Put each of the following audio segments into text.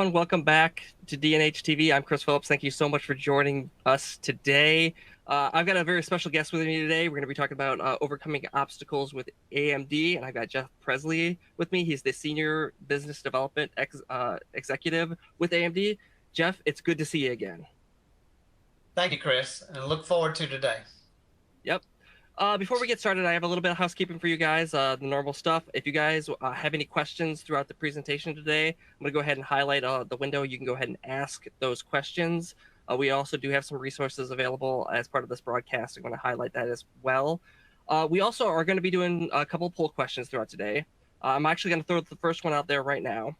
everyone. Welcome back to DHTV. I'm Chris Phillips. Thank you so much for joining us today. I've got a very special guest with me today. We're going to be talking about overcoming obstacles with AMD, and I've got Jeff Presley with me. He's the Senior Business Development Executive with AMD. Jeff, it's good to see you again. Thank you, Chris, and look forward to today. Yep. Before we get started, I have a little bit of housekeeping for you guys, the normal stuff. If you guys have any questions throughout the presentation today, I'm going to go ahead and highlight the window. You can go ahead and ask those questions. We also do have some resources available as part of this broadcast. I'm going to highlight that as well. We also are going to be doing a couple poll questions throughout today. I'm actually going to throw the first one out there right now.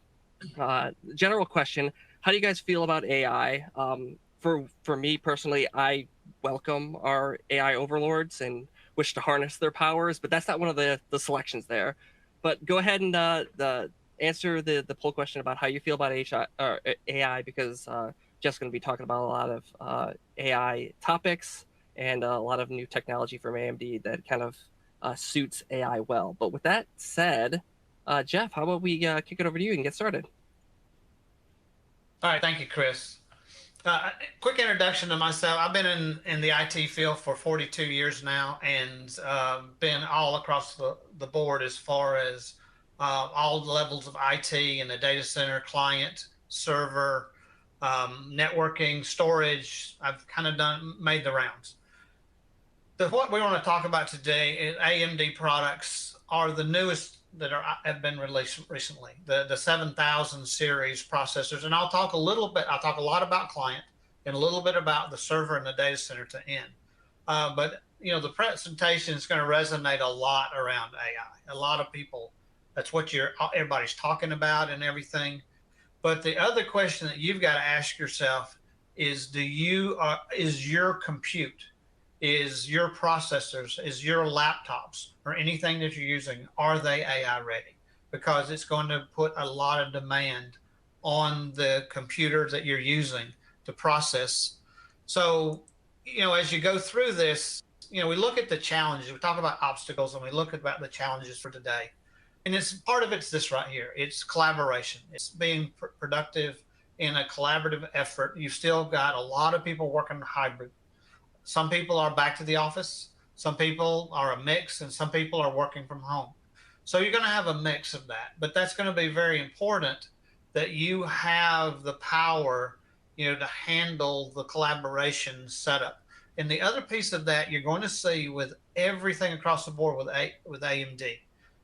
General question, how do you guys feel about AI? For me personally, I welcome our AI overlords and wish to harness their powers, but that's not one of the selections there. But go ahead and answer the poll question about how you feel about AI, because Jeff's going to be talking about a lot of AI topics and a lot of new technology from AMD that kind of suits AI well. But with that said, Jeff, how about we kick it over to you and get started? All right, thank you, Chris. Quick introduction to myself. I've been in the IT field for 42 years now, and been all across the board as far as all the levels of IT in the data center, client, server, networking, storage. I've kind of made the rounds. What we want to talk about today is AMD products are the newest that have been released recently, the 7000 series processors. And I'll talk a lot about client and a little bit about the server and the data center to end. But you know, the presentation is going to resonate a lot around AI. A lot of people, that's what everybody's talking about and everything. But the other question that you've got to ask yourself is, is your compute, is your processors, is your laptops, or anything that you're using, are they AI ready? Because it's going to put a lot of demand on the computer that you're using to process. So, you know, as you go through this, you know, we look at the challenges, we talk about obstacles, and we look about the challenges for today. And part of it's this right here. It's collaboration. It's being productive in a collaborative effort. You've still got a lot of people working hybrid. Some people are back to the office, some people are a mix, and some people are working from home. So you're going to have a mix of that, but that's going to be very important that you have the power, you know, to handle the collaboration setup. And the other piece of that you're going to see with everything across the board with AMD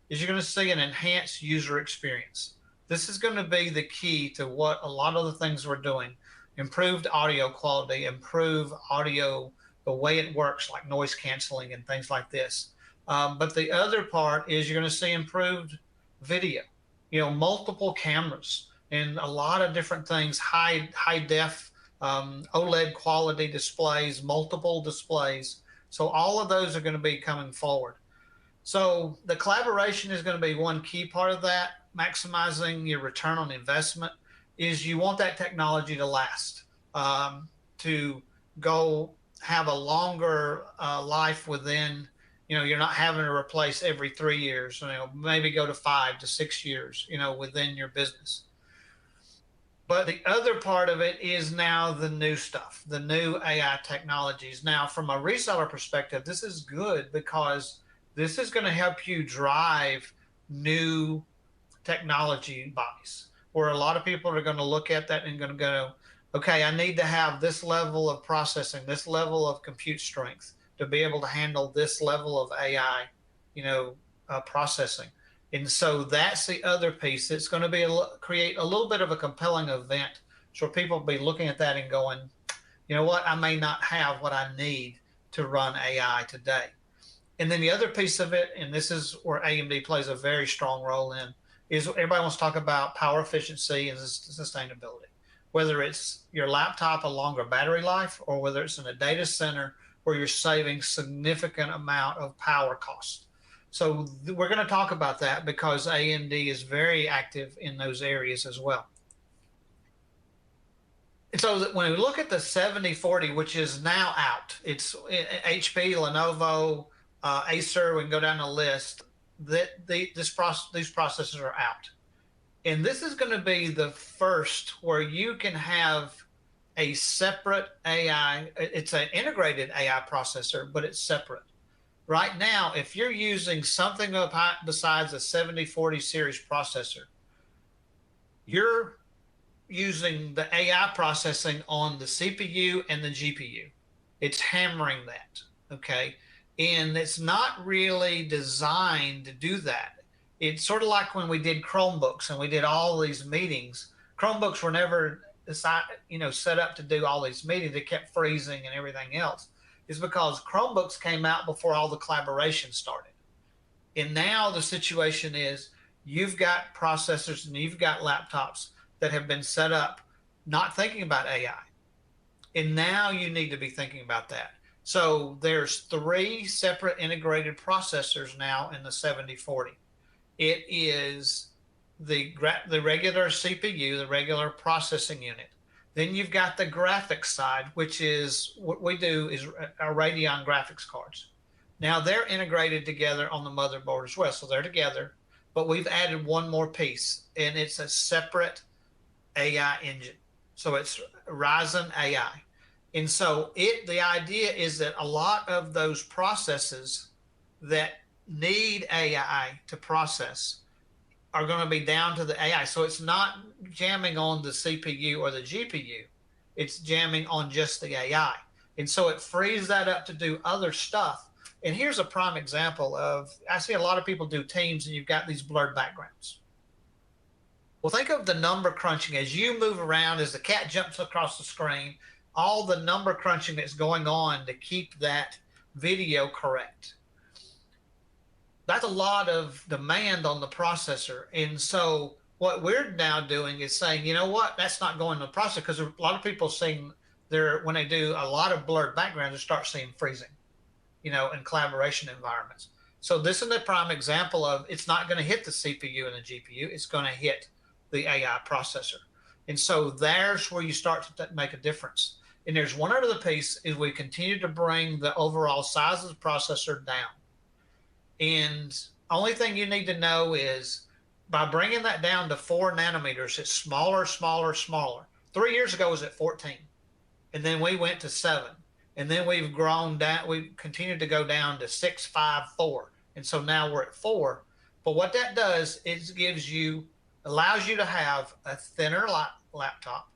is you're going to see an enhanced user experience. This is going to be the key to what a lot of the things we're doing. Improved audio quality, improve audio, the way it works, like noise canceling and things like this. But the other part is you're going to see improved video, you know, multiple cameras and a lot of different things, high def, OLED quality displays, multiple displays. So all of those are going to be coming forward. So the collaboration is going to be one key part of that. Maximizing your return on investment is you want that technology to last, to go have a longer life within, you know, you're not having to replace every 3 years, you know, maybe go to 5 to 6 years, you know, within your business. But the other part of it is now the new stuff, the new AI technologies. Now, from a reseller perspective, this is good because this is going to help you drive new technology buys, where a lot of people are going to look at that and going to go, okay, I need to have this level of processing, this level of compute strength to be able to handle this level of AI, you know, processing. And so that's the other piece. It's going to create a little bit of a compelling event, so people will be looking at that and going, you know what, I may not have what I need to run AI today. And then the other piece of it, and this is where AMD plays a very strong role in, is everybody wants to talk about power efficiency and sustainability. Whether it's your laptop, a longer battery life, or whether it's in a data center where you're saving significant amount of power costs. So we're going to talk about that because AMD is very active in those areas as well. And so when we look at the 7040, which is now out, it's HP, Lenovo, Acer, we can go down the list, these processors are out. And this is going to be the first where you can have a separate AI. It's an integrated AI processor, but it's separate. Right now, if you're using something besides a 7040 series processor, you're using the AI processing on the CPU and the GPU. It's hammering that, okay? And it's not really designed to do that. It's sort of like when we did Chromebooks and we did all these meetings. Chromebooks were never set up to do all these meetings. They kept freezing and everything else. It's because Chromebooks came out before all the collaboration started. And now the situation is you've got processors and you've got laptops that have been set up not thinking about AI. And now you need to be thinking about that. So there's 3 separate integrated processors now in the 7040. It is the regular CPU, the regular processing unit. Then you've got the graphics side, which is what we do is our Radeon graphics cards. Now they're integrated together on the motherboard as well. So they're together, but we've added one more piece, and it's a separate AI engine. So it's Ryzen AI. And so the idea is that a lot of those processes that need AI to process are going to be down to the AI. So it's not jamming on the CPU or the GPU. It's jamming on just the AI. And so it frees that up to do other stuff. And here's a prime example of, I see a lot of people do Teams and you've got these blurred backgrounds. Well, think of the number crunching as you move around, as the cat jumps across the screen, all the number crunching that's going on to keep that video correct. That's a lot of demand on the processor. And so what we're now doing is saying, you know what, that's not going to the processor, because a lot of people seeing when they do a lot of blurred backgrounds, they start seeing freezing, in collaboration environments. So this is a prime example of it's not going to hit the CPU and the GPU. It's going to hit the AI processor. And so there's where you start to make a difference. And there's one other piece is we continue to bring the overall size of the processor down. And only thing you need to know is by bringing that down to 4 nanometers, it's smaller, smaller, smaller. 3 years ago it was at 14. And then we went to 7. And then we've grown down, we've continued to go down to 6, 5, 4. And so now we're at 4. But what that does is allows you to have a thinner laptop,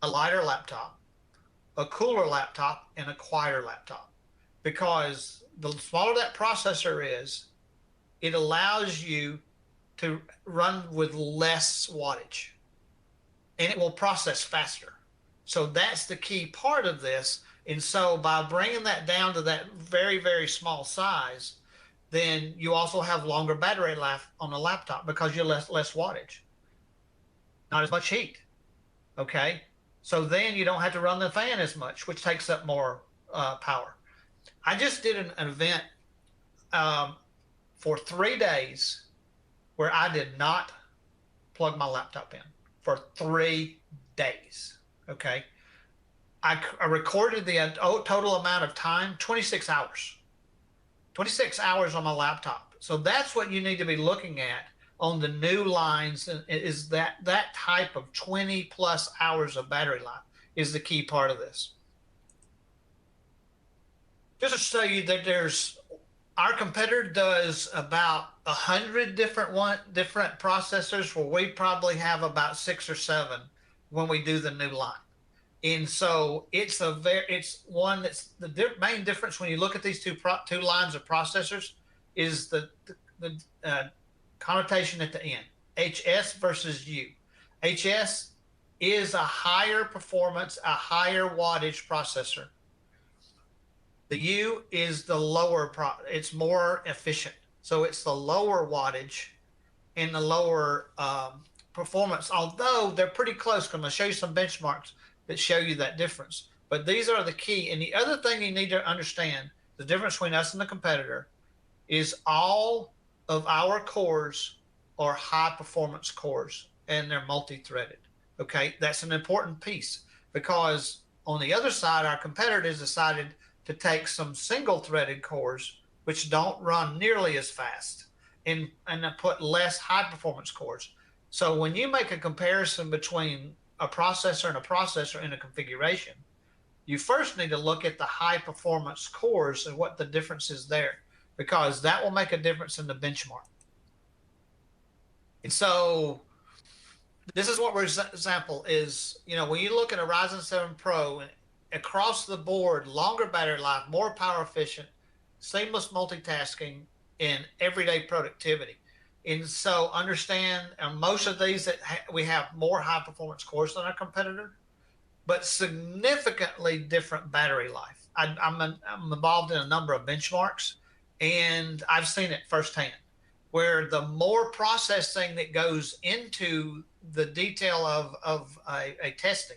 a lighter laptop, a cooler laptop, and a quieter laptop. Because the smaller that processor is, it allows you to run with less wattage, and it will process faster. So that's the key part of this. And so by bringing that down to that very, very small size, then you also have longer battery life on the laptop because you're less wattage, not as much heat. Okay, so then you don't have to run the fan as much, which takes up more power. I just did an event for 3 days where I did not plug my laptop in for 3 days. Okay, I recorded the total amount of time, 26 hours. 26 hours on my laptop. So that's what you need to be looking at on the new lines, is that type of 20 plus hours of battery life is the key part of this. Just to show you that our competitor does about 100 different processors, where we probably have about 6 or 7 when we do the new line. And so it's one that's the main difference when you look at these two lines of processors is the connotation at the end, HS versus U. HS is a higher performance, a higher wattage processor. The U is the lower, it's more efficient. So it's the lower wattage and the lower performance, although they're pretty close. I'm going to show you some benchmarks that show you that difference. But these are the key. And the other thing you need to understand, the difference between us and the competitor, is all of our cores are high performance cores and they're multi-threaded. Okay, that's an important piece, because on the other side, our competitors decided to take some single threaded cores, which don't run nearly as fast, and put less high performance cores. So when you make a comparison between a processor and a processor in a configuration, you first need to look at the high performance cores and what the difference is there, because that will make a difference in the benchmark. And so this is what, for example, is, when you look at a Ryzen 7 Pro, across the board, longer battery life, more power efficient, seamless multitasking, and everyday productivity. And so understand, most of these we have more high performance cores than our competitor, but significantly different battery life. I'm involved in a number of benchmarks, and I've seen it firsthand, where the more processing that goes into the detail of a testing,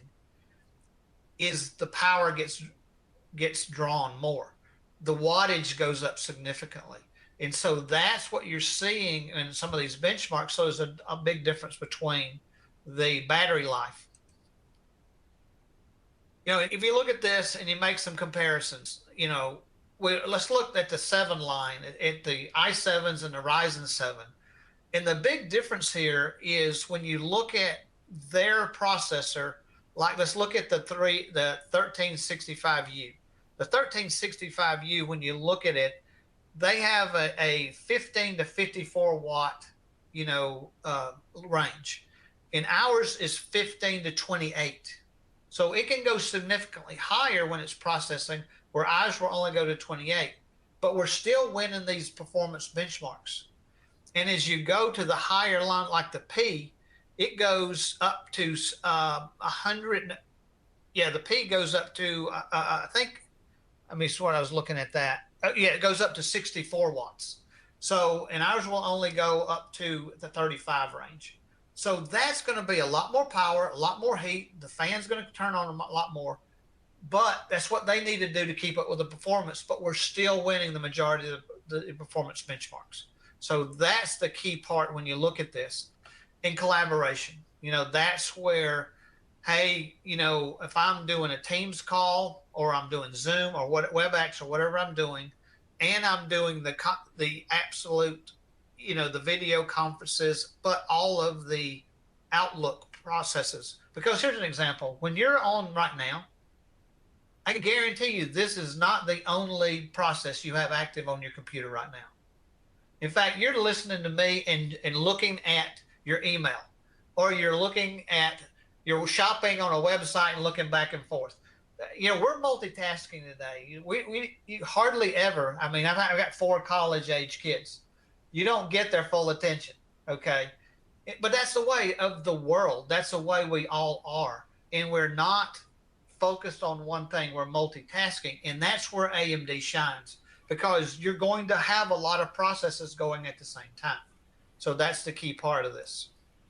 is the power gets drawn more. The wattage goes up significantly. And so that's what you're seeing in some of these benchmarks. So there's a big difference between the battery life. If you look at this and you make some comparisons, let's look at the 7 line, at the i7s and the Ryzen 7. And the big difference here is when you look at their processor, like let's look at the 1365U. The 1365U, when you look at it, they have a 15 to 54 watt, range. And ours is 15 to 28. So it can go significantly higher when it's processing, where ours will only go to 28. But we're still winning these performance benchmarks. And as you go to the higher line, like the P, it goes up to 100. Yeah, the P goes up to, I think, swear I was looking at that. It goes up to 64 watts. So, and ours will only go up to the 35 range. So that's going to be a lot more power, a lot more heat. The fan's going to turn on a lot more. But that's what they need to do to keep up with the performance. But we're still winning the majority of the performance benchmarks. So that's the key part when you look at this. In collaboration, that's where, hey, if I'm doing a Teams call, or I'm doing Zoom or WebEx or whatever I'm doing, and I'm doing the absolute, the video conferences, but all of the Outlook processes. Because here's an example. When you're on right now, I can guarantee you this is not the only process you have active on your computer right now. In fact, you're listening to me and looking at your email, or you're shopping on a website and looking back and forth. We're multitasking today. We hardly ever, I've got 4 college age kids. You don't get their full attention. Okay. But that's the way of the world. That's the way we all are. And we're not focused on one thing. We're multitasking. And that's where AMD shines, because you're going to have a lot of processes going at the same time. So that's the key part of this.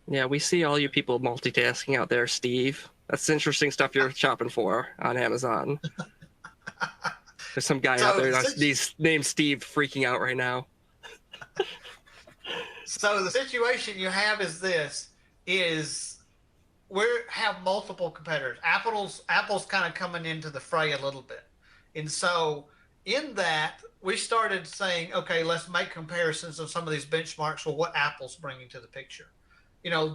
Yeah, we see all you people multitasking out there, Steve. That's interesting stuff you're shopping for on Amazon. There's some guy out there that's named Steve freaking out right now. So the situation you have is this, is we have multiple competitors. Apple's kind of coming into the fray a little bit. And so in that, we started saying, okay, let's make comparisons of some of these benchmarks with what Apple's bringing to the picture.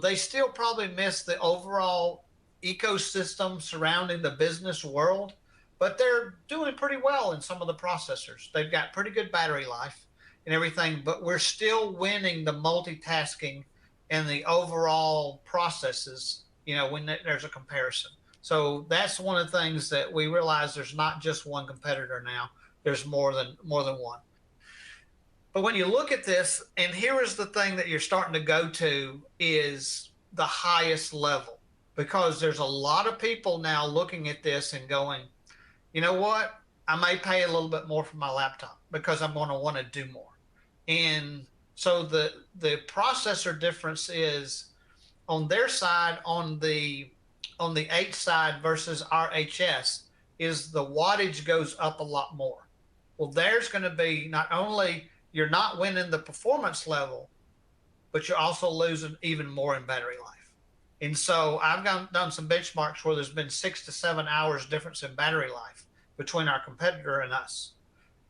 They still probably miss the overall ecosystem surrounding the business world, but they're doing pretty well in some of the processors. They've got pretty good battery life and everything, but we're still winning the multitasking and the overall processes, when there's a comparison. So that's one of the things that we realize, there's not just one competitor now. There's more than one. But when you look at this, and here is the thing that you're starting to go to, is the highest level, because there's a lot of people now looking at this and going, you know what? I may pay a little bit more for my laptop because I'm going to want to do more. And so the processor difference is on their side, on the H side versus our HS, is the wattage goes up a lot more. Well, there's going to be, not only you're not winning the performance level, but you're also losing even more in battery life. And so I've done some benchmarks where there's been 6 to 7 hours difference in battery life between our competitor and us.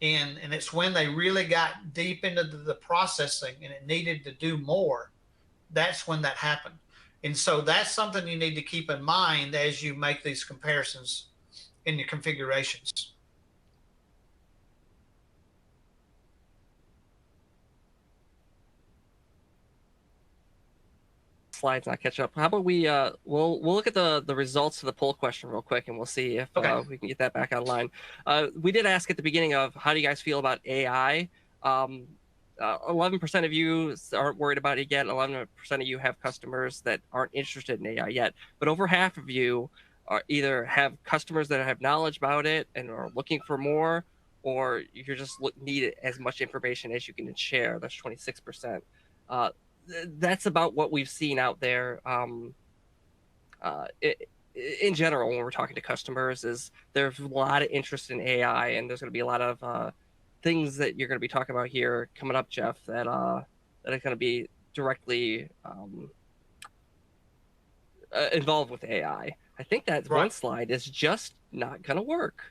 And it's when they really got deep into the processing and it needed to do more, that's when that happened. And so that's something you need to keep in mind as you make these comparisons in your configurations. Slides not catch up. How about we'll look at the results of the poll question real quick, and we'll see if we can get that back online. We did ask at the beginning of how do you guys feel about AI. 11% of you aren't worried about it yet. 11% of you have customers that aren't interested in AI yet, but over half of you are either have customers that have knowledge about it and are looking for more, or you're just need as much information as you can share. That's 26%. That's about what we've seen out there in general when we're talking to customers. Is there's a lot of interest in AI, and there's going to be a lot of things that you're going to be talking about here coming up, Jeff, that are going to be directly involved with AI. I think that one slide is just not going to work.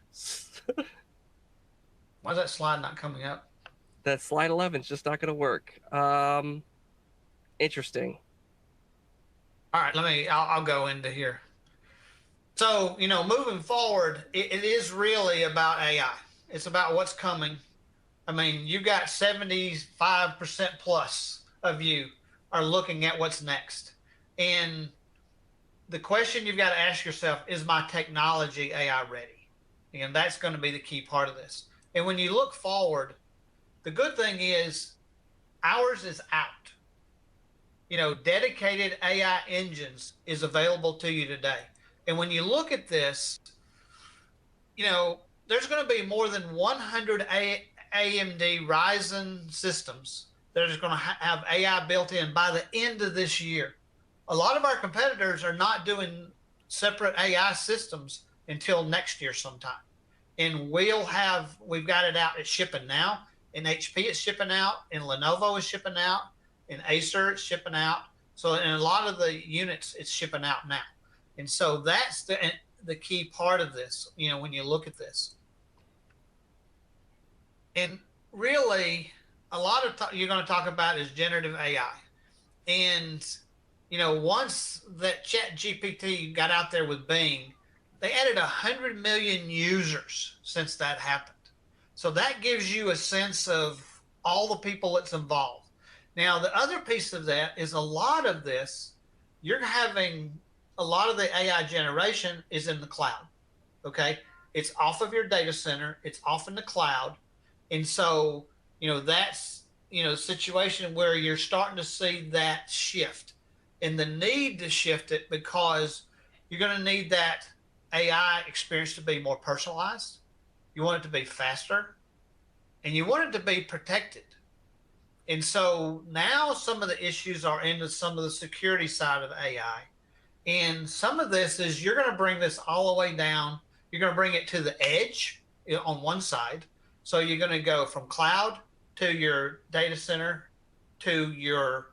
Why is that slide not coming up? That slide 11 is just not going to work. Interesting. All right, I'll go into here. So, moving forward, it is really about AI. It's about what's coming. I mean, you got 75% plus of you are looking at what's next. And the question you've got to ask yourself, is my technology AI ready? And that's going to be the key part of this. And when you look forward, the good thing is ours is out. Dedicated AI engines is available to you today. And when you look at this, there's going to be more than 100 AMD Ryzen systems that are going to have AI built in by the end of this year. A lot of our competitors are not doing separate AI systems until next year sometime. And we've got it out, it's shipping now. In HP, it's shipping out. In Lenovo, it's shipping out. In Acer, it's shipping out. So in a lot of the units, it's shipping out now. And so that's the key part of this, when you look at this. And really, a lot of you're going to talk about is generative AI. And, once that ChatGPT got out there with Bing, they added 100 million users since that happened. So that gives you a sense of all the people that's involved. Now, the other piece of that is a lot of this, you're having a lot of the AI generation is in the cloud, okay? It's off of your data center. It's off in the cloud. And so, that's, a situation where you're starting to see that shift and the need to shift it because you're going to need that AI experience to be more personalized. You want it to be faster, and you want it to be protected. And so now some of the issues are into some of the security side of AI. And some of this is you're going to bring this all the way down. You're going to bring it to the edge on one side. So you're going to go from cloud to your data center to your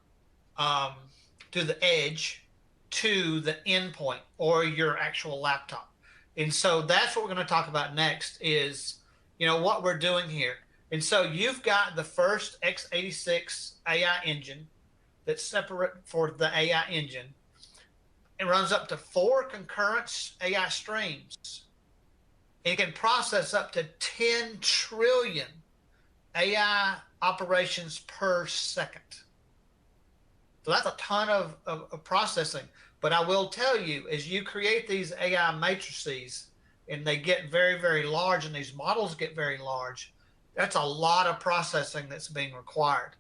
to the edge to the endpoint or your actual laptop. And so that's what we're going to talk about next is, what we're doing here. And so you've got the first x86 AI engine that's separate for the AI engine. It runs up to 4 concurrent AI streams. It can process up to 10 trillion AI operations per second. So that's a ton of processing. But I will tell you, as you create these AI matrices and they get very, very large and these models get very large, that's a lot of processing that's being required.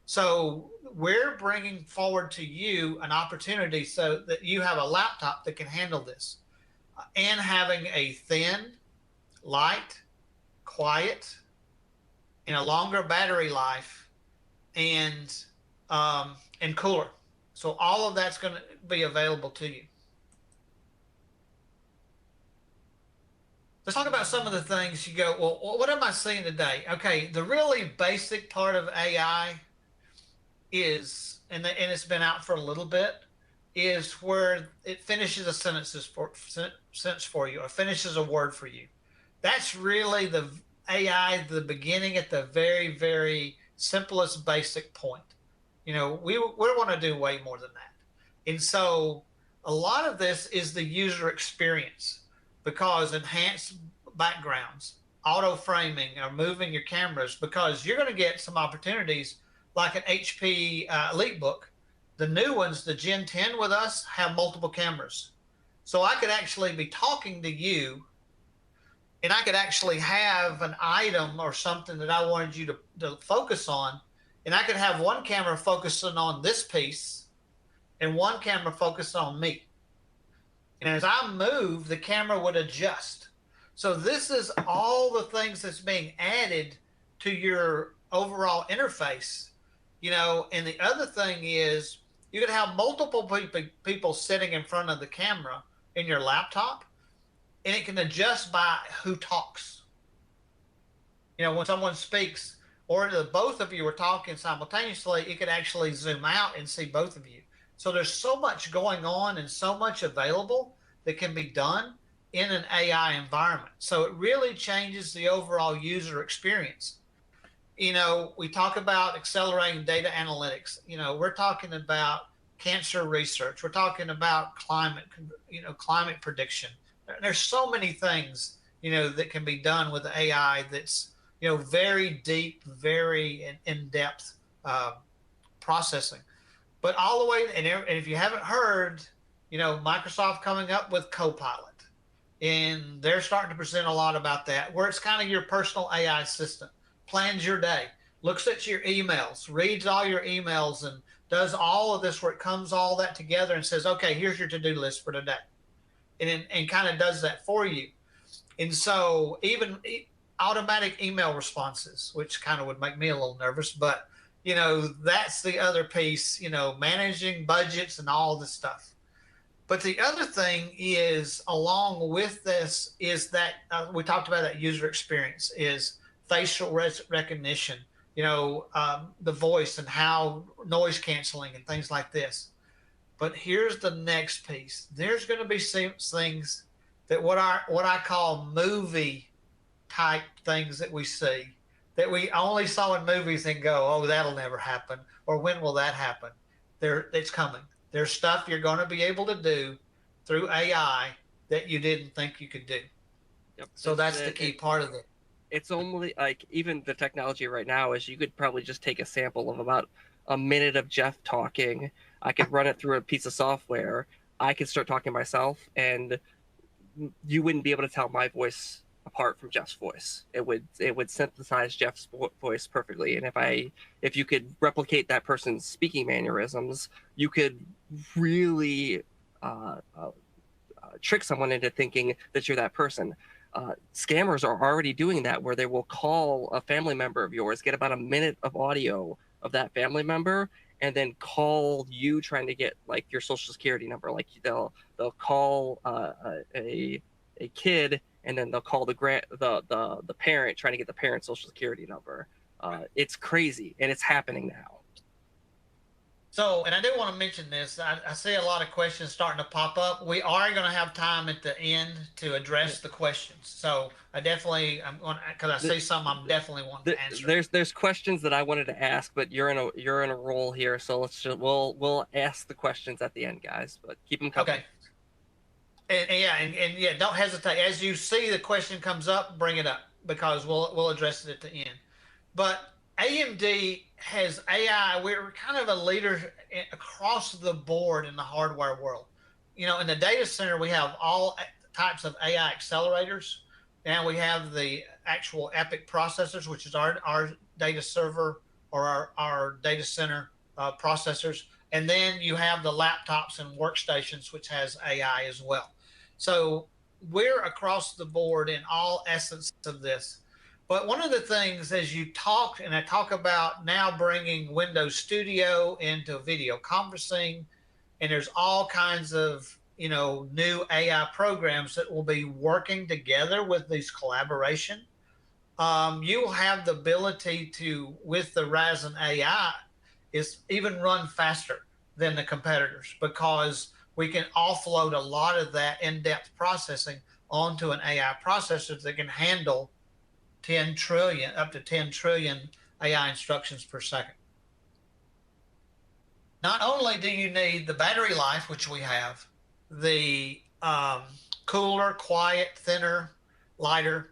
So we're bringing forward to you an opportunity so that you have a laptop that can handle this and having a thin, light, quiet, and a longer battery life and cooler. So all of that's going to be available to you. Let's talk about some of the things you go, well, what am I seeing today? Okay, the really basic part of AI is, and it's been out for a little bit, is where it finishes a sentence for you or finishes a word for you. That's really the AI, the beginning at the very, very simplest basic point. We want to do way more than that. And so a lot of this is the user experience, because enhanced backgrounds, auto framing, or moving your cameras, because you're going to get some opportunities like an HP EliteBook. The new ones, the Gen 10 with us, have multiple cameras. So I could actually be talking to you, and I could actually have an item or something that I wanted you to focus on, and I could have one camera focusing on this piece and one camera focused on me. And as I move, the camera would adjust. So this is all the things that's being added to your overall interface. And the other thing is, you could have multiple people sitting in front of the camera in your laptop, and it can adjust by who talks. When someone speaks, or the both of you are talking simultaneously, it could actually zoom out and see both of you. So there's so much going on and so much available that can be done in an AI environment. So it really changes the overall user experience. We talk about accelerating data analytics. We're talking about cancer research. We're talking about climate prediction. There's so many things, that can be done with AI that's, very deep, very in-depth processing. But all the way, and if you haven't heard, Microsoft coming up with Copilot, and they're starting to present a lot about that, where it's kind of your personal AI assistant, plans your day, looks at your emails, reads all your emails, and does all of this, where it comes all that together and says, okay, here's your to-do list for today. And kind of does that for you. And so even automatic email responses, which kind of would make me a little nervous, but that's the other piece, managing budgets and all this stuff. But the other thing is, along with this, is that we talked about that user experience, is facial recognition, the voice and how noise canceling and things like this. But here's the next piece. There's going to be things that what I call movie type things that we see, that we only saw in movies and go, oh, that'll never happen, or when will that happen? It's coming. There's stuff you're going to be able to do through AI that you didn't think you could do. Yep. So that's the key part of it. It's only like, even the technology right now is, you could probably just take a sample of about a minute of Jeff talking. I could run it through a piece of software. I could start talking myself, and you wouldn't be able to tell my voice apart from Jeff's voice. It would synthesize Jeff's voice perfectly. And if you could replicate that person's speaking mannerisms, you could really trick someone into thinking that you're that person. Scammers are already doing that, where they will call a family member of yours, get about a minute of audio of that family member, and then call you trying to get like your social security number. Like they'll call a kid, and then they'll call the parent trying to get the parent's social security number. It's crazy, and it's happening now. So, and I do want to mention this. I see a lot of questions starting to pop up. We are going to have time at the end to address the questions. So I'm going, because I see some I'm definitely wanting to answer. There's questions that I wanted to ask, but you're in a role here, so we'll ask the questions at the end, guys. But keep them coming. Okay. And yeah, don't hesitate. As you see the question comes up, bring it up, because we'll address it at the end. But AMD has AI. We're kind of a leader across the board in the hardware world. In the data center, we have all types of AI accelerators. And we have the actual EPYC processors, which is our data server, or our data center processors. And then you have the laptops and workstations, which has AI as well. So we're across the board in all essence of this. But one of the things, as you talk, and I talk about now bringing Windows Studio into video conferencing, and there's all kinds of new AI programs that will be working together with these collaboration. You will have the ability to, with the Ryzen AI, is even run faster than the competitors, because we can offload a lot of that in-depth processing onto an AI processor that can handle up to 10 trillion AI instructions per second. not only do you need the battery life, which we have, the cooler, quiet, thinner, lighter,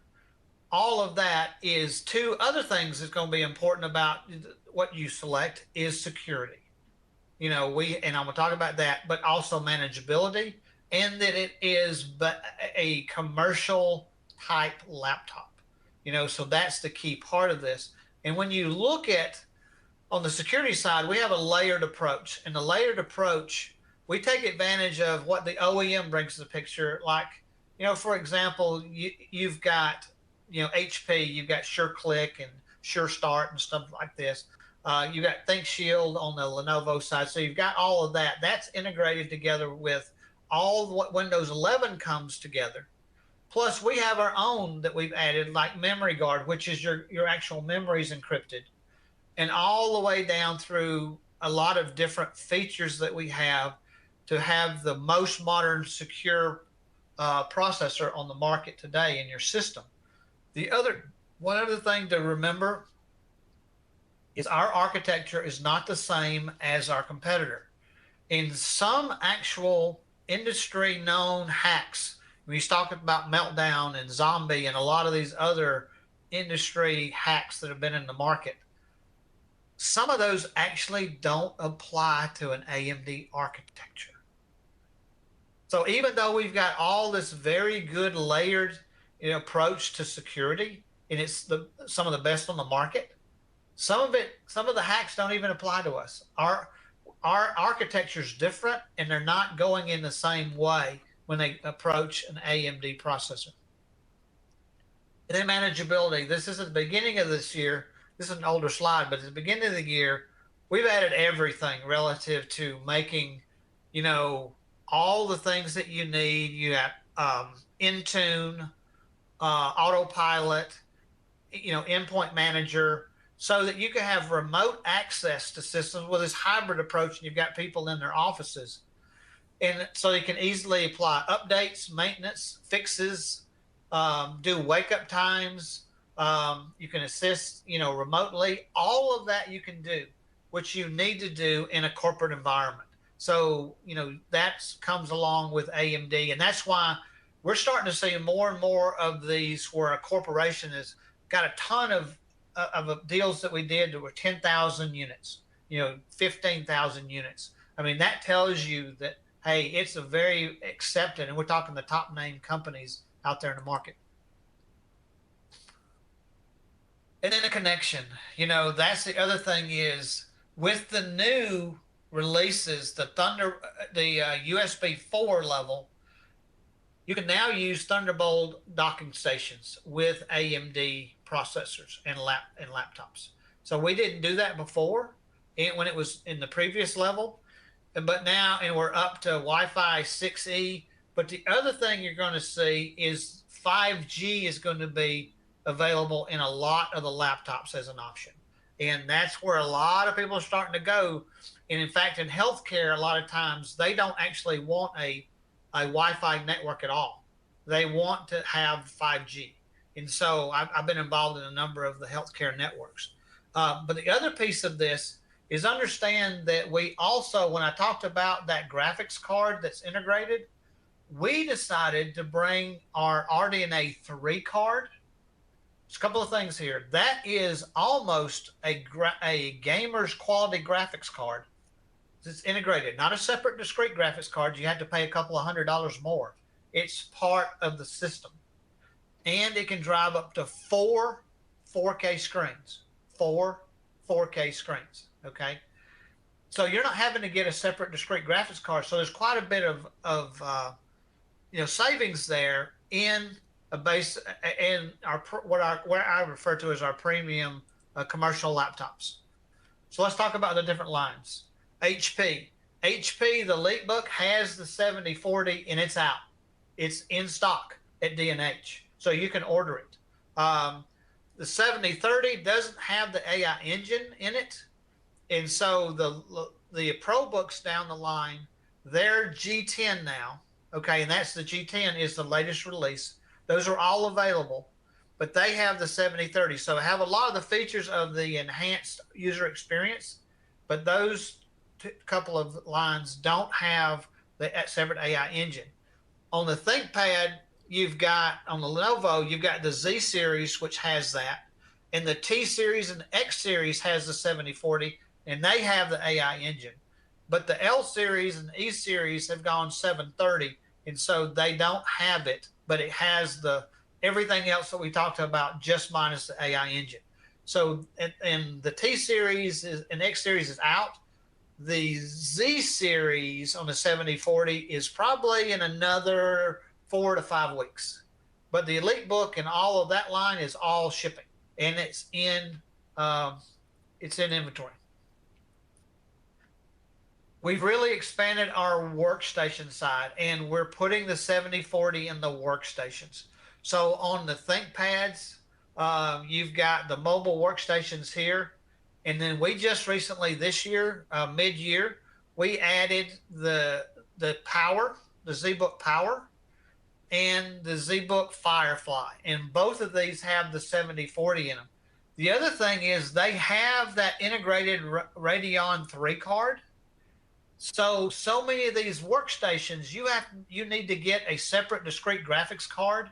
all of that is two other things that's going to be important about what you select is security. And I'm going to talk about that, but also manageability, and that it is a commercial type laptop. So that's the key part of this. And when you look at on the security side, we have a layered approach, and the layered approach, we take advantage of what the OEM brings to the picture. Like, for example, you've got, HP, you've got SureClick and SureStart and stuff like this. You got ThinkShield on the Lenovo side. So you've got all of that. That's integrated together with all of what Windows 11 comes together. Plus, we have our own that we've added, like Memory Guard, which is your actual memories encrypted, and all the way down through a lot of different features that we have to have the most modern, secure processor on the market today in your system. One other thing to remember is our architecture is not the same as our competitor. In some actual industry known hacks, when you talk about Meltdown and Zombie and a lot of these other industry hacks that have been in the market, some of those actually don't apply to an AMD architecture. So even though we've got all this very good layered approach to security, and it's some of the best on the market, some of the hacks don't even apply to us. Our architecture is different, and they're not going in the same way when they approach an AMD processor. And then manageability. This is at the beginning of this year. This is an older slide, but at the beginning of the year, we've added everything relative to making, all the things that you need. You have Intune, autopilot, endpoint manager, so that you can have remote access to systems with this hybrid approach, and you've got people in their offices. And so you can easily apply updates, maintenance, fixes, do wake-up times. You can assist, remotely. All of that you can do, which you need to do in a corporate environment. So, that comes along with AMD. And that's why we're starting to see more and more of these where a corporation has got a ton of deals that we did that were 10,000 units, 15,000 units. I mean, that tells you that, hey, it's a very accepted, and we're talking the top name companies out there in the market. And then the connection, that's the other thing is with the new releases, the USB 4 level, you can now use Thunderbolt docking stations with AMD processors and laptops. So we didn't do that before when it was in the previous level, but now, and we're up to Wi-Fi 6E. But the other thing you're going to see is 5G is going to be available in a lot of the laptops as an option. And that's where a lot of people are starting to go. And in fact, in healthcare, a lot of times they don't actually want a Wi-Fi network at all. They want to have 5G. And so I've been involved in a number of the healthcare networks. But the other piece of this is understand that we also, when I talked about that graphics card that's integrated, we decided to bring our RDNA 3 card. There's a couple of things here. That is almost a gamer's quality graphics card. It's integrated, not a separate discrete graphics card. You have to pay a couple of $100 more. It's part of the system. And it can drive up to 4 4K screens. 4 4K screens, okay? So you're not having to get a separate discrete graphics card. So there's quite a bit of savings there in a base in what I refer to as our premium commercial laptops. So let's talk about the different lines. HP, the EliteBook has the 7040 and it's out. It's in stock at D&H, so you can order it. The 7030 doesn't have the AI engine in it, and so the ProBooks down the line, they're G10 now, okay, and that's the G10 is the latest release. Those are all available, but they have the 7030, so have a lot of the features of the enhanced user experience, but those couple of lines don't have the separate AI engine. On the ThinkPad, you've got, on the Lenovo, you've got the Z series, which has that. And the T series and the X series has the 7040, and they have the AI engine. But the L series and the E series have gone 730, and so they don't have it, but it has the everything else that we talked about, just minus the AI engine. So, and the T series and X series is out. The Z series on the 7040 is probably in another 4 to 5 weeks. But the EliteBook and all of that line is all shipping, and it's in inventory. We've really expanded our workstation side, and we're putting the 7040 in the workstations. So on the ThinkPads, you've got the mobile workstations here. And then we just recently, this year, mid-year, we added the Power, the ZBook Power, and the ZBook Firefly. And both of these have the 7040 in them. The other thing is they have that integrated Radeon 3 card. So many of these workstations, you need to get a separate discrete graphics card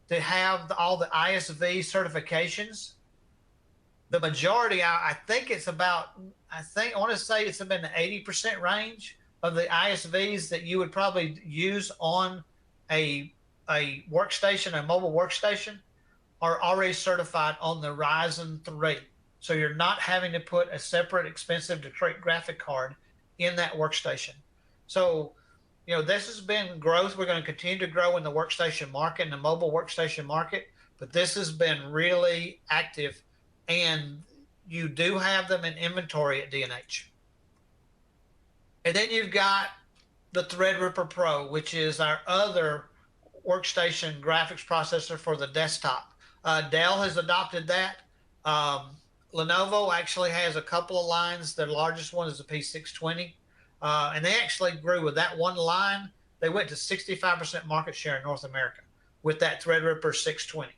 to have all the ISV certifications. The majority, I think it's about, I want to say it's about the 80% range of the ISVs that you would probably use on a workstation, a mobile workstation, are already certified on the Ryzen 3. So you're not having to put a separate expensive discrete graphic card in that workstation. So, this has been growth. We're going to continue to grow in the workstation market, in the mobile workstation market, but this has been really active, and you do have them in inventory at D&H. And then you've got the Threadripper Pro, which is our other workstation graphics processor for the desktop. Dell has adopted that. Lenovo actually has a couple of lines. Their largest one is the P620. And they actually grew with that one line. They went to 65% market share in North America with that Threadripper 620.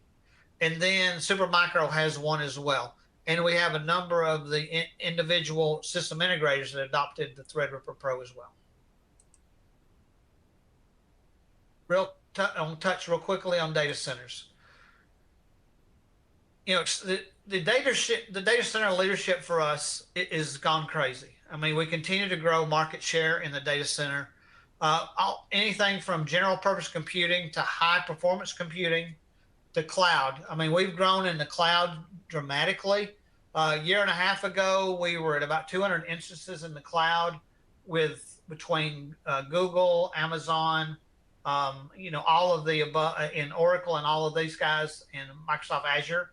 And then Supermicro has one as well. And we have a number of the individual system integrators that adopted the Threadripper Pro as well. I'll touch real quickly on data centers. The data center leadership for us is gone crazy. I mean, we continue to grow market share in the data center. Anything from general purpose computing to high performance computing to cloud. I mean, we've grown in the cloud dramatically. A year and a half ago, we were at about 200 instances in the cloud between Google, Amazon, all of the above, in Oracle and all of these guys in Microsoft Azure.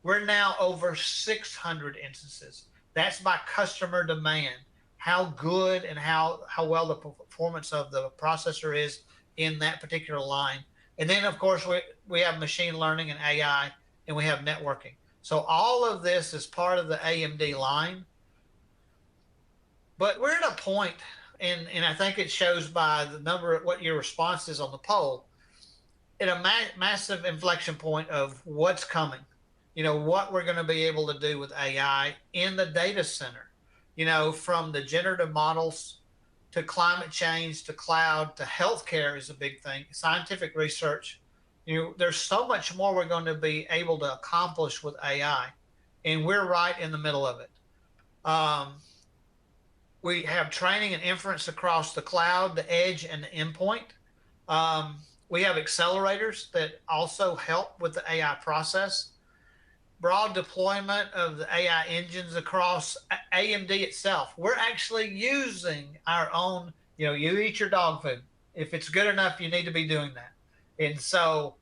We're now over 600 instances. That's by customer demand, how good and how well the performance of the processor is in that particular line. And then, of course, we have machine learning and AI, and we have networking. So all of this is part of the AMD line. But we're at a point, and I think it shows by the number of what your response is on the poll, at a massive inflection point of what's coming. What we're going to be able to do with AI in the data center, from the generative models to climate change to cloud to healthcare is a big thing, scientific research. There's so much more we're going to be able to accomplish with AI, and we're right in the middle of it. We have training and inference across the cloud, the edge, and the endpoint. We have accelerators that also help with the AI process. Broad deployment of the AI engines across AMD itself. We're actually using our own, you eat your dog food. If it's good enough, you need to be doing that. And so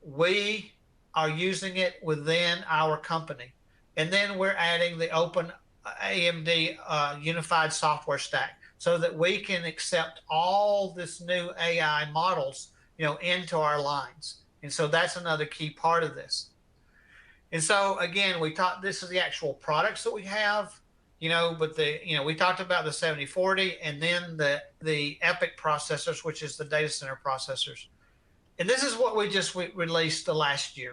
we are using it within our company. And then we're adding the open AMD unified software stack so that we can accept all this new AI models, into our lines. And so that's another key part of this. And so again, this is the actual products that we have, but we talked about the 7040 and then the EPYC processors, which is the data center processors. And this is what we just released the last year.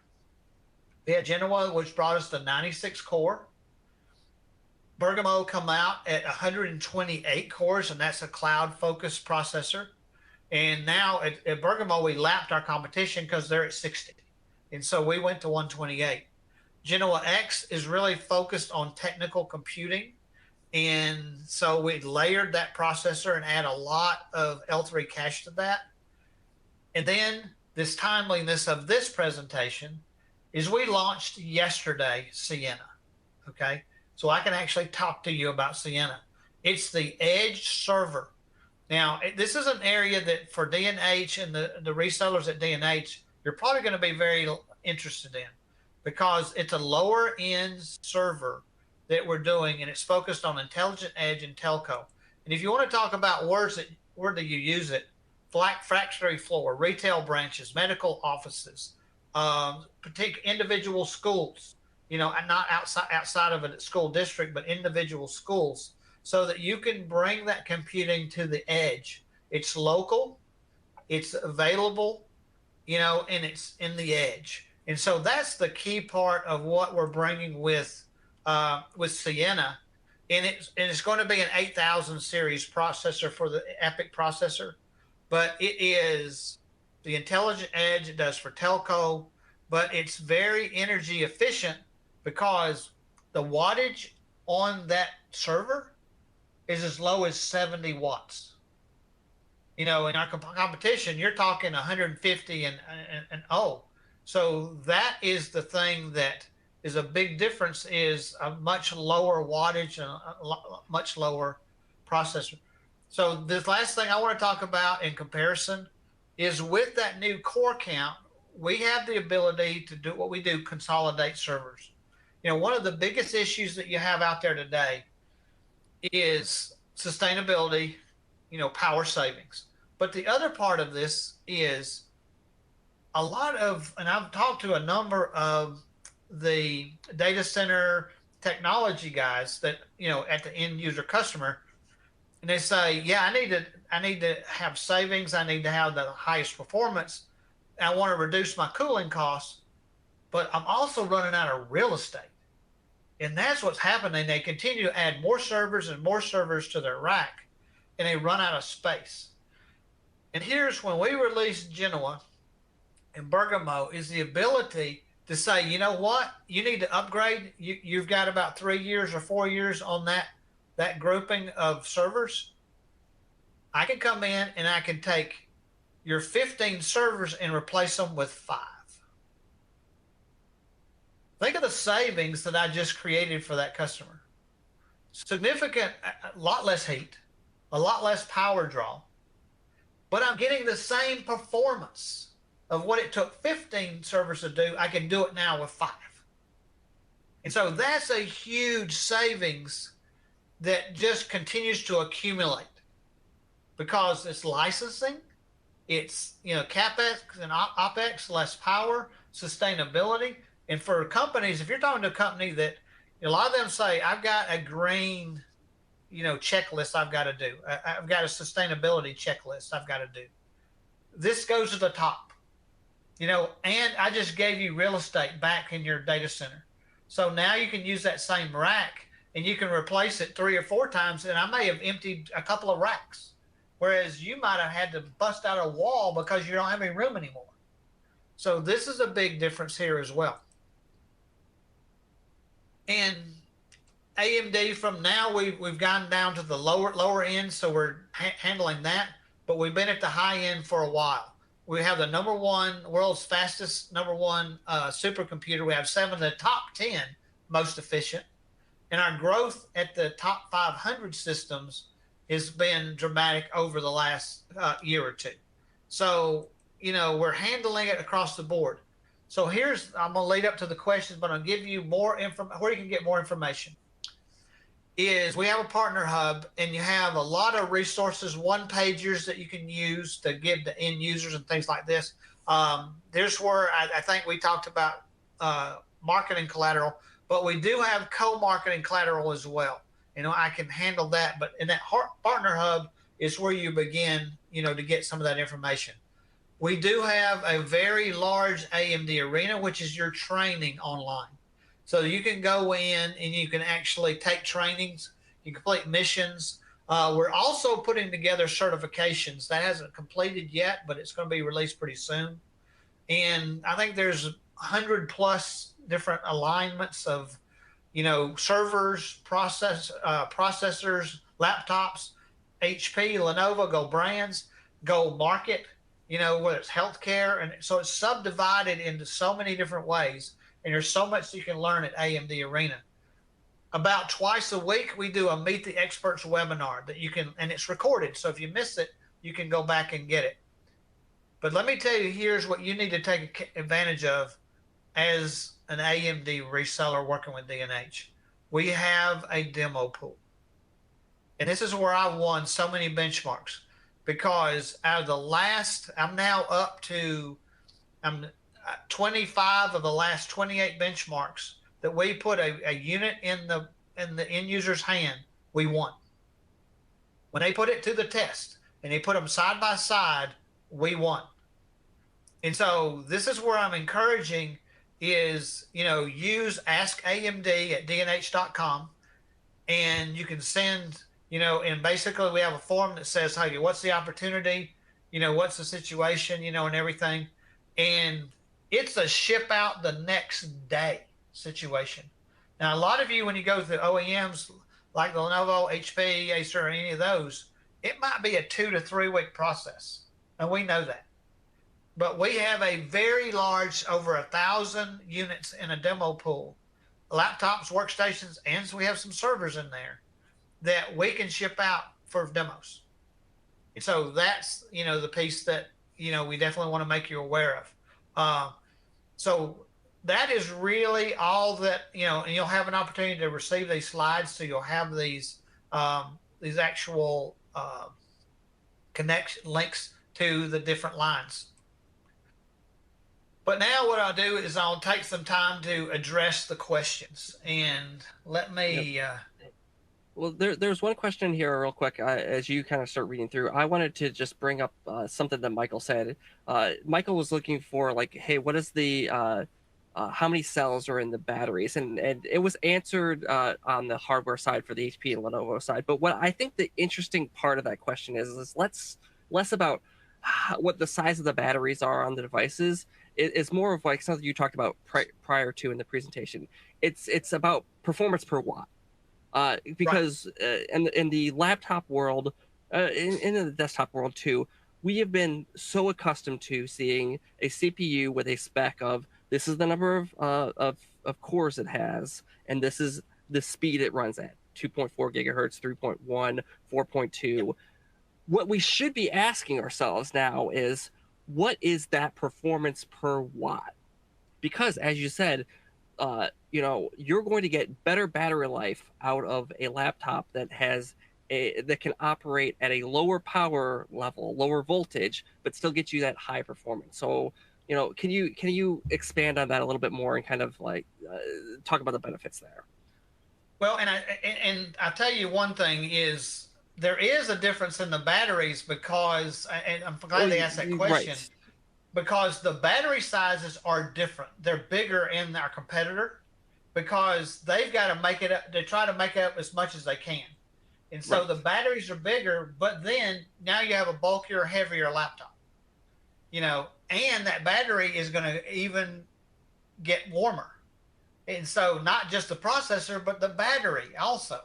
We had Genoa, which brought us the 96 core. Bergamo come out at 128 cores, and that's a cloud-focused processor. And now at Bergamo, we lapped our competition because they're at 60. And so we went to 128. Genoa X is really focused on technical computing. And so we layered that processor and add a lot of L3 cache to that. And then this timeliness of this presentation is we launched yesterday Sienna. Okay. So I can actually talk to you about Sienna. It's the edge server. Now, this is an area that for D&H and the resellers at D&H, you're probably going to be very interested in, because it's a lower end server that we're doing, and it's focused on intelligent edge and telco. And if you want to talk about words that, where do you use it? Factory floor, retail branches, medical offices, particular individual schools, and not outside of a school district, but individual schools, so that you can bring that computing to the edge. It's local, it's available, and it's in the edge. And so that's the key part of what we're bringing with Sienna. And it's going to be an 8000 series processor for the EPYC processor, but it is the intelligent edge. It does for telco, but it's very energy efficient because the wattage on that server is as low as 70 watts. In our competition, you're talking 150 and so that is the thing that is a big difference, is a much lower wattage and a much lower processor. So this last thing I want to talk about in comparison is, with that new core count, we have the ability to do what we do, consolidate servers. One of the biggest issues that you have out there today is sustainability, power savings. But the other part of this is a lot of, and I've talked to a number of the data center technology guys that, at the end user customer, and they say, yeah, I need to have savings. I need to have the highest performance. I want to reduce my cooling costs, but I'm also running out of real estate. And that's what's happening. They continue to add more servers and more servers to their rack, and they run out of space. And here's when we released Genoa and Bergamo, is the ability to say, you know what, you need to upgrade. You've got about 3 years or 4 years on that grouping of servers. I can come in and I can take your 15 servers and replace them with 5. Think of the savings that I just created for that customer. Significant, a lot less heat, a lot less power draw, but I'm getting the same performance of what it took 15 servers to do. I can do it now with 5. And so that's a huge savings that just continues to accumulate, because it's licensing, it's, CapEx and OpEx, less power, sustainability. And for companies, if you're talking to a company that, a lot of them say, I've got a green, checklist I've got to do. I've got a sustainability checklist I've got to do. This goes to the top, and I just gave you real estate back in your data center. So now you can use that same rack and you can replace it 3 or 4 times. And I may have emptied a couple of racks, whereas you might have had to bust out a wall because you don't have any room anymore. So this is a big difference here as well. And AMD, from now, we've gone down to the lower end, so we're handling that. But we've been at the high end for a while. We have the world's fastest number one supercomputer. We have 7 of the top 10 most efficient. And our growth at the top 500 systems has been dramatic over the last year or two. So, we're handling it across the board. So I'm going to lead up to the questions, but I'll give you more information, where you can get more information. Is we have a partner hub, and you have a lot of resources, one-pagers that you can use to give to end users and things like this. There's where I think we talked about marketing collateral, but we do have co-marketing collateral as well. I can handle that, but in that partner hub is where you begin, to get some of that information. We do have a very large AMD arena, which is your training online. So you can go in and you can actually take trainings, you complete missions. We're also putting together certifications. That hasn't completed yet, but it's going to be released pretty soon. And I think there's 100 plus different alignments of, servers, processors, laptops, HP, Lenovo, go brands, go market, whether it's healthcare. And so it's subdivided into so many different ways. And there's so much you can learn at AMD Arena. About twice a week, we do a Meet the Experts webinar that you can, and it's recorded. So if you miss it, you can go back and get it. But let me tell you, here's what you need to take advantage of as an AMD reseller working with D&H. We have a demo pool. And this is where I won so many benchmarks, because out of the last, I'm now up to 25 of the last 28 benchmarks that we put a unit in the end user's hand, we won. When they put it to the test and they put them side by side, we won. And so this is where I'm encouraging is, use Ask AMD at dnh.com, and you can send, and basically we have a form that says, hey, what's the opportunity? What's the situation, and everything. And it's a ship out the next day situation. Now, a lot of you, when you go through OEMs like the Lenovo, HP, Acer, or any of those, it might be a 2 to 3 week process. And we know that. But we have a very large, over 1,000 units in a demo pool, laptops, workstations, and so we have some servers in there that we can ship out for demos. And so that's, the piece that, we definitely want to make you aware of. So that is really all that, and you'll have an opportunity to receive these slides. So you'll have these actual connection links to the different lines. But now what I'll do is I'll take some time to address the questions, and let me. Well, there's one question here real quick as you kind of start reading through. I wanted to just bring up something that Michael said. Michael was looking for, like, hey, what is the how many cells are in the batteries? And it was answered on the hardware side for the HP and Lenovo side. But what I think the interesting part of that question is less about what the size of the batteries are on the devices. It's more of like something you talked about prior to in the presentation. It's about performance per watt. Because in the laptop world, in the desktop world too, we have been so accustomed to seeing a CPU with a spec of this is the number of cores it has, and this is the speed it runs at, 2.4 gigahertz, 3.1, 4.2. What we should be asking ourselves now is, what is that performance per watt? Because as you said, you're going to get better battery life out of a laptop that can operate at a lower power level, lower voltage, but still get you that high performance. So, can you expand on that a little bit more and kind of like talk about the benefits there? Well, and I tell you one thing is there is a difference in the batteries, because, and I'm glad they asked that question. Right. Because the battery sizes are different. They're bigger in our competitor because they've got to make it up. They try to make it up as much as they can. And so the batteries are bigger, but then now you have a bulkier, heavier laptop, and that battery is going to even get warmer. And so not just the processor, but the battery also.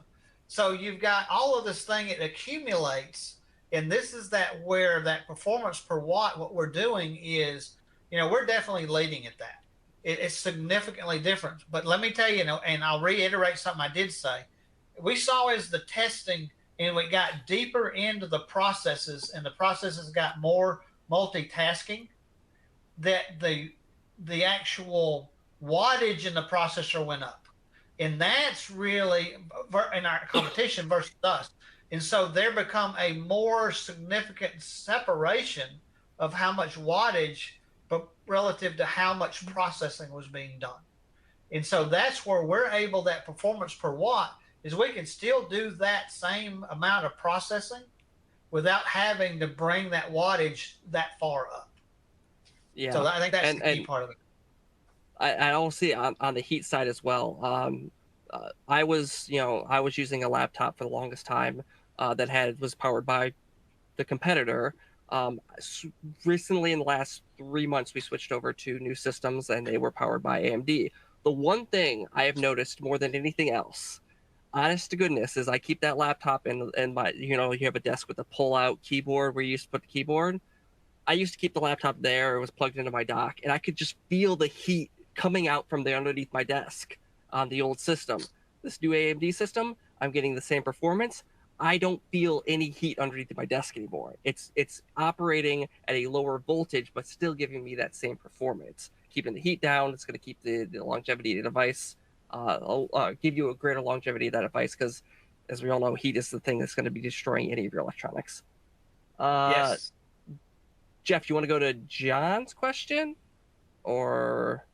So you've got all of this thing, it accumulates. And this is where that performance per watt, what we're doing is, we're definitely leading at that. It's significantly different. But let me tell you, and I'll reiterate something I did say. We saw as the testing and we got deeper into the processes, and the processes got more multitasking, that the actual wattage in the processor went up. And that's really in our competition versus us. And so there become a more significant separation of how much wattage, but relative to how much processing was being done. And so that's where we're able, that performance per watt, is we can still do that same amount of processing without having to bring that wattage that far up. Yeah. So I think that's the key part of it. I also see on the heat side as well. I was, I was using a laptop for the longest time was powered by the competitor. Recently, in the last 3 months, we switched over to new systems, and they were powered by AMD. The one thing I have noticed more than anything else, honest to goodness, is I keep that laptop in my, you have a desk with a pull-out keyboard where you used to put the keyboard. I used to keep the laptop there. It was plugged into my dock, and I could just feel the heat coming out from there underneath my desk on the old system. This new AMD system, I'm getting the same performance. I don't feel any heat underneath my desk anymore. It's operating at a lower voltage, but still giving me that same performance. Keeping the heat down, it's going to keep the longevity of the device, give you a greater longevity of that device, because as we all know, heat is the thing that's going to be destroying any of your electronics. Yes. Jeff, you want to go to John's question, or?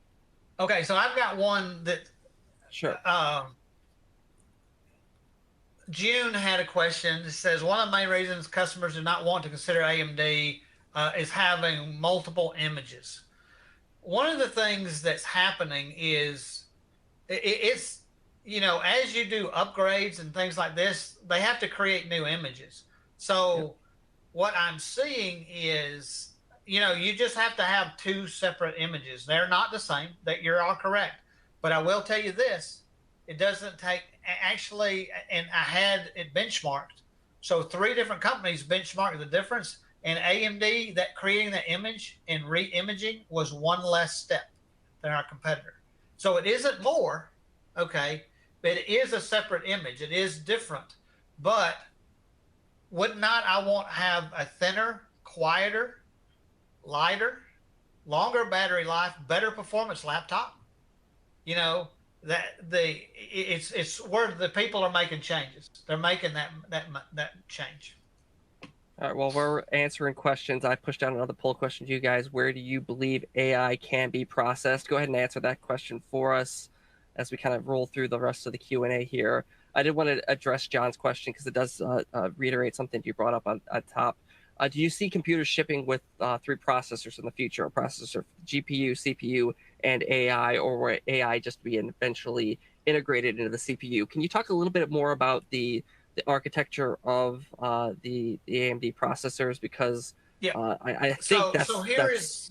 Okay, so I've got one that. Sure. June had a question. It says one of the main reasons customers do not want to consider AMD is having multiple images. One of the things that's happening is it's, as you do upgrades and things like this, they have to create new images. So what I'm seeing is, you just have to have two separate images. They're not the same. That you're all correct. But I will tell you this, it doesn't take actually, and I had it benchmarked. So 3 different companies benchmarked the difference, and AMD, that creating the image and re-imaging was one less step than our competitor. So it isn't more, okay, but it is a separate image. It is different. But would not I want to have a thinner, quieter, lighter, longer battery life, better performance laptop? It's where the people are making changes. They're making that change. All right, well, we're answering questions. I pushed out another poll question to you guys. Where do you believe AI can be processed? Go ahead and answer that question for us as we kind of roll through the rest of the Q&A here. I did want to address John's question because it does reiterate something you brought up on top. Do you see computers shipping with 3 processors in the future? A processor, GPU, CPU, and AI, or will AI just be eventually integrated into the CPU? Can you talk a little bit more about the architecture of the AMD processors? Because I think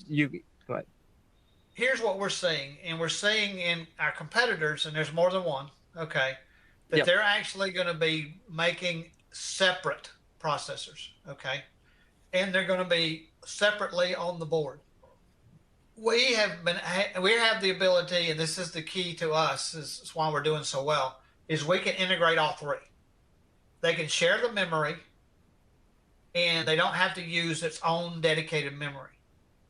you. Go ahead. Here's what we're seeing, and we're seeing in our competitors, and there's more than one, okay, that they're actually going to be making separate processors, okay? And they're going to be separately on the board. We have the ability, and this is the key to us, is why we're doing so well, is we can integrate all 3. They can share the memory, and they don't have to use its own dedicated memory.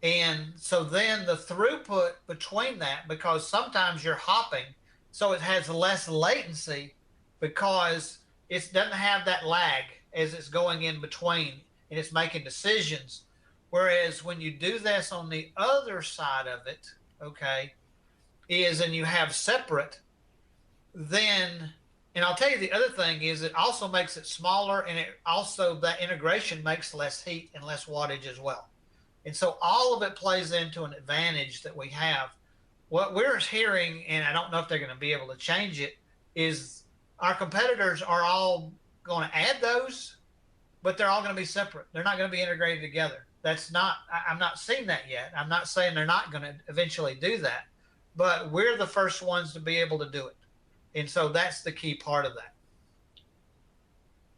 And so then the throughput between that, because sometimes you're hopping, so it has less latency because it doesn't have that lag as it's going in between and it's making decisions. Whereas when you do this on the other side of it, okay, and you have separate, then, and I'll tell you the other thing is it also makes it smaller, and it also, that integration makes less heat and less wattage as well. And so all of it plays into an advantage that we have. What we're hearing, and I don't know if they're going to be able to change it, is our competitors are all going to add those, but they're all going to be separate. They're not going to be integrated together. I'm not seeing that yet. I'm not saying they're not going to eventually do that, but we're the first ones to be able to do it. And so that's the key part of that.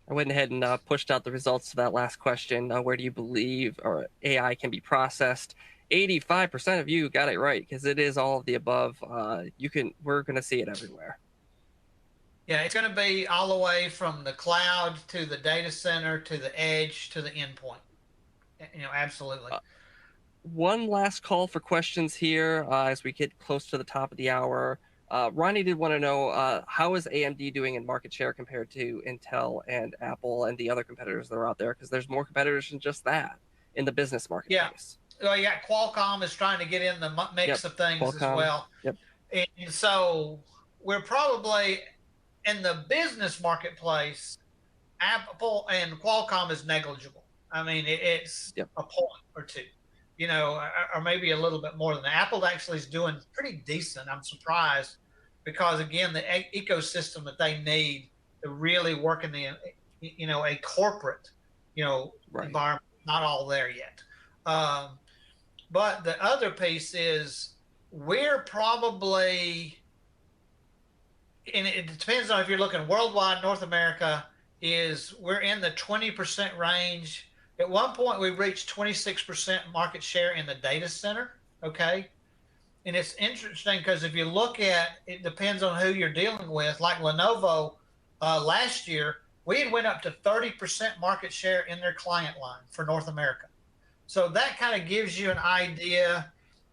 I went ahead and pushed out the results to that last question. Where do you believe or AI can be processed? 85% of you got it right, because it is all of the above. We're going to see it everywhere. Yeah, it's going to be all the way from the cloud to the data center to the edge to the endpoint. Absolutely. One last call for questions here as we get close to the top of the hour. Ronnie did want to know, how is AMD doing in market share compared to Intel and Apple and the other competitors that are out there? Because there's more competitors than just that in the business marketplace. Yeah. Well, you got Qualcomm is trying to get in the mix of things Qualcomm, as well. Yep. And so we're probably in the business marketplace, Apple and Qualcomm is negligible. I mean, it's a point or two. or maybe a little bit more than that. Apple actually is doing pretty decent. I'm surprised because, again, the ecosystem that they need to really work in the, a corporate, Right. environment, not all there yet. Um, but the other piece is we're probably, and it depends on if you're looking worldwide, North America, is we're in the 20% range. At one point, we reached 26% market share in the data center. Okay. And it's interesting because if you look at it, depends on who you're dealing with. Like Lenovo, last year, we had went up to 30% market share in their client line for North America. So that kind of gives you an idea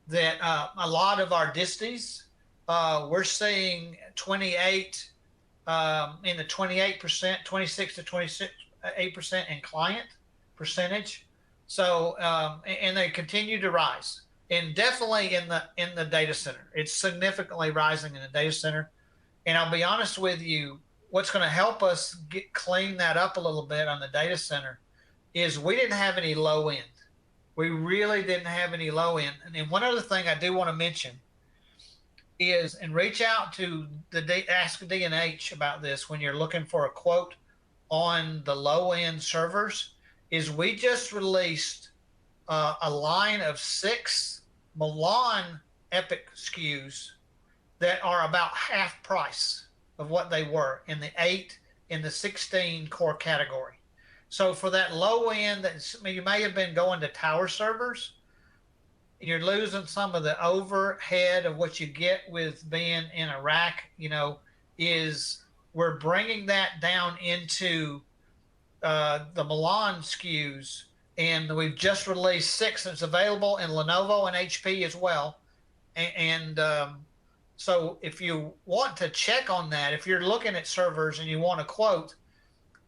that a lot of our disties, we're seeing 28 in the 28%, 26 to 28% in client percentage. So and they continue to rise, and definitely in the data center, it's significantly rising in the data center. And I'll be honest with you, what's going to help us clean that up a little bit on the data center is we didn't have any low end. We really didn't have any low end. And then one other thing I do want to mention is, and reach out to the Ask D&H about this when you're looking for a quote on the low end servers, is we just released a line of 6 Milan EPYC SKUs that are about half price of what they were in the 8 in the 16 core category. So for that low end, that you may have been going to tower servers, you're losing some of the overhead of what you get with being in a rack, is we're bringing that down into the Milan SKUs, and we've just released 6. It's available in Lenovo and HP as well. And so if you want to check on that, if you're looking at servers and you want a quote,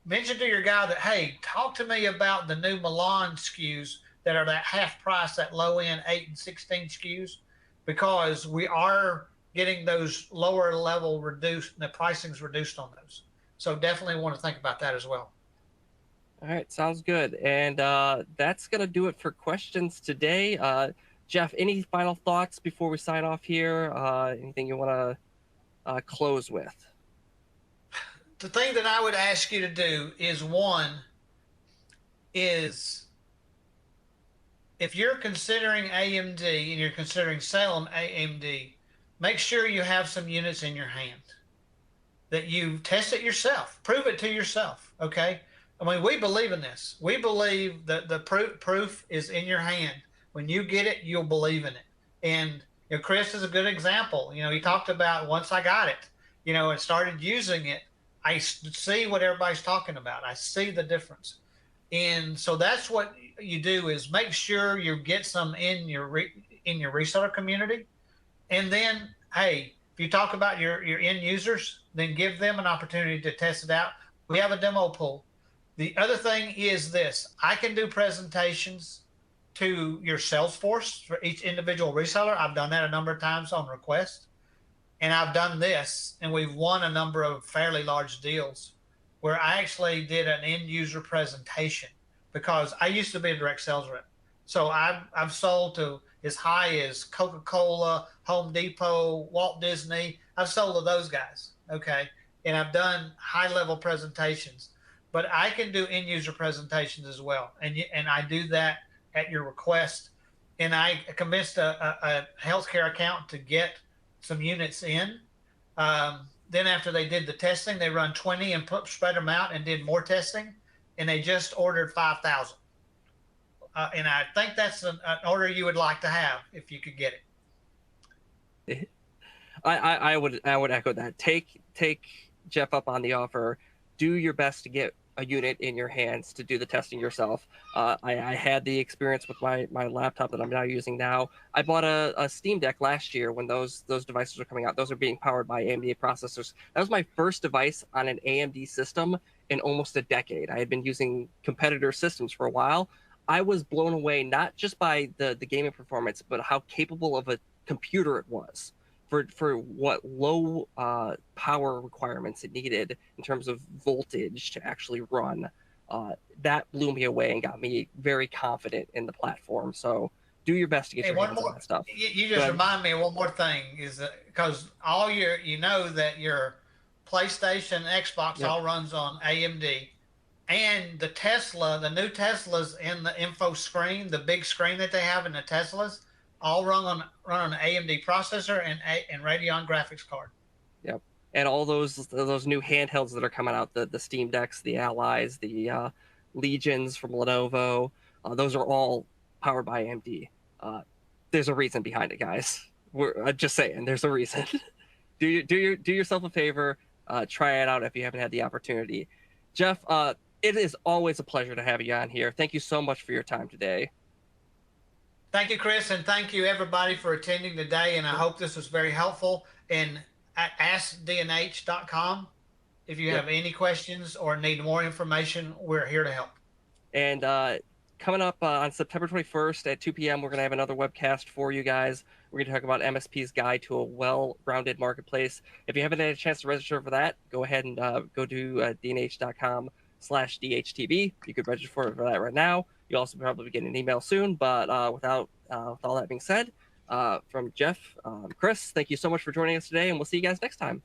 mention to your guy that, hey, talk to me about the new Milan SKUs that are that half price, that low end 8 and 16 SKUs, because we are getting those lower level reduced, and the pricing's reduced on those. So definitely want to think about that as well. All right, sounds good. And that's going to do it for questions today. Jeff, any final thoughts before we sign off here? Anything you want to close with? The thing that I would ask you to do is, one, is if you're considering AMD and you're considering selling AMD, make sure you have some units in your hand, that you test it yourself, prove it to yourself. Okay. I mean, we believe in this. We believe that the proof is in your hand. When you get it, you'll believe in it. And Chris is a good example. He talked about, once I got it, and started using it, I see what everybody's talking about. I see the difference. And so that's what you do, is make sure you get some in your reseller community. And then, hey, if you talk about your end users, then give them an opportunity to test it out. We have a demo pool. The other thing is this: I can do presentations to your sales force for each individual reseller. I've done that a number of times on request. And I've done this, and we've won a number of fairly large deals where I actually did an end user presentation, because I used to be a direct sales rep. So I've sold to as high as Coca-Cola, Home Depot, Walt Disney. I've sold to those guys. Okay. And I've done high level presentations, but I can do end user presentations as well. And I do that at your request. And I convinced a healthcare account to get some units in. Then after they did the testing, they run 20 and spread them out and did more testing, and they just ordered 5,000. And I think that's an order you would like to have if you could get it. I would echo that. Take Jeff up on the offer. Do your best to get a unit in your hands to do the testing yourself. I had the experience with my laptop that I'm now using now. I bought a Steam Deck last year when those devices were coming out. Those are being powered by AMD processors. That was my first device on an AMD system in almost a decade. I had been using competitor systems for a while. I was blown away, not just by the gaming performance, but how capable of a computer it was for what low power requirements it needed in terms of voltage to actually run. That blew me away and got me very confident in the platform. So do your best to get Hey, your one hands on more. that stuff. You Go just ahead. remind me of one more thing is that because all your, you know that your PlayStation, Xbox Yep. all runs on AMD, and the Tesla, the new Teslas in the info screen, the big screen that they have in the Teslas, all run on an AMD processor and Radeon graphics card. Yep. And all those new handhelds that are coming out, the Steam Decks, the Allies, the Legions from Lenovo, those are all powered by AMD. There's a reason behind it, guys. We're just saying, there's a reason. Do yourself a favor, try it out if you haven't had the opportunity. Jeff, it is always a pleasure to have you on here. Thank you so much for your time today. Thank you, Chris, and thank you everybody for attending today. And I Yep. hope this was very helpful. And at askdnh.com, if you Yep. have any questions or need more information, we're here to help. And coming up on September 21st at 2 p.m., we're going to have another webcast for you guys. We're going to talk about MSP's guide to a well-rounded marketplace. If you haven't had a chance to register for that, go ahead and go to dnh.com/DHTV. You could register for that right now. You'll also probably get an email soon. But with all that being said, from Jeff, Chris, thank you so much for joining us today, and we'll see you guys next time.